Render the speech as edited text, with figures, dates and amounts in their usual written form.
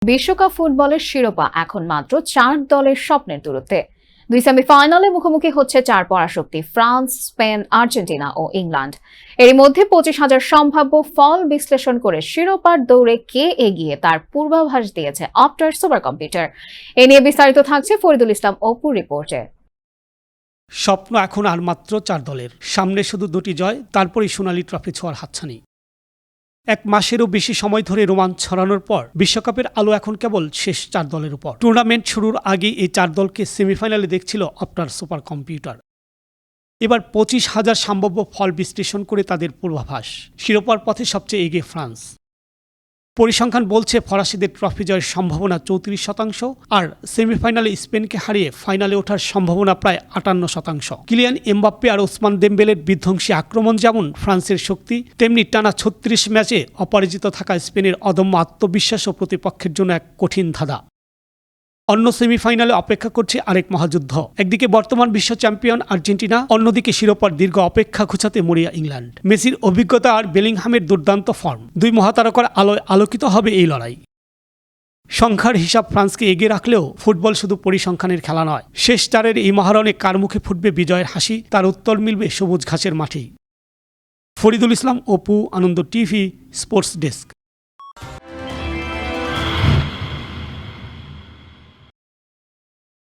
বিশ্বকাপ ফুটবলের শিরোপা এখন মাত্র 4 দলের স্বপ্নের দূরত্বে। দুই সেমিফাইনালে মুখোমুখি হচ্ছে 4 পরাশক্তি ফ্রান্স, স্পেন, আর্জেন্টিনা ও ইংল্যান্ড। এর মধ্যে 25,000 সম্ভাব্য ফল বিশ্লেষণ করে শিরোপার দৌড়ে কে এগিয়ে তার পূর্বাভাস দিয়েছে অপটার সুপার কম্পিউটার। এ নিয়ে বিস্তারিত থাকছে ফরিদুল ইসলাম অপুর রিপোর্টে। স্বপ্ন এখন আর মাত্র 4 দলের, সামনে শুধু 2টি জয়, তারপরই সোনালী ট্রফি ছোঁয়ার হাতছানি। 1 মাসেরও বেশি সময় ধরে রোমাঞ্চ ছড়ানোর পর বিশ্বকাপের আলো এখন কেবল শেষ 4 দলের উপর। টুর্নামেন্ট শুরুর আগেই এই 4 দলকে সেমিফাইনালে দেখছিল অপটার সুপার কম্পিউটার। এবার 25,000 সম্ভাব্য ফল বিশ্লেষণ করে তাদের পূর্বাভাস। শিরোপার পথে সবচেয়ে এগিয়ে ফ্রান্স। পরিসংখ্যান বলছে ফরাসিদের ট্রফি জয়ের সম্ভাবনা 34%, আর সেমিফাইনালে স্পেনকে হারিয়ে ফাইনালে ওঠার সম্ভাবনা প্রায় 58%। কিলিয়ান এমবাপ্পে আর ওসমান দেমবেলের বিধ্বংসী আক্রমণ যেমন ফ্রান্সের শক্তি, তেমনি টানা 36 ম্যাচে অপরাজিত থাকা স্পেনের অদম্য আত্মবিশ্বাসও প্রতিপক্ষের জন্য এক কঠিন ধাঁধা। অন্য সেমিফাইনালে অপেক্ষা করছে আরেক মহাযুদ্ধ। একদিকে বর্তমান বিশ্ব চ্যাম্পিয়ন আর্জেন্টিনা, অন্যদিকে শিরোপার দীর্ঘ অপেক্ষা ঘুচাতে মরিয়া ইংল্যান্ড। মেসির অভিজ্ঞতা আর বেলিংহামের দুর্দান্ত ফর্ম, দুই মহাতারকার আলোয় আলোকিত হবে এই লড়াই। সংখ্যার হিসাব ফ্রান্সকে এগিয়ে রাখলেও ফুটবল শুধু পরিসংখ্যানের খেলা নয়। শেষ 4-এর এই মহারণে কার মুখে ফুটবে বিজয়ের হাসি, তার উত্তর মিলবে সবুজ ঘাসের মাঠেই। ফরিদুল ইসলাম অপু, আনন্দ টিভি, স্পোর্টস ডেস্ক।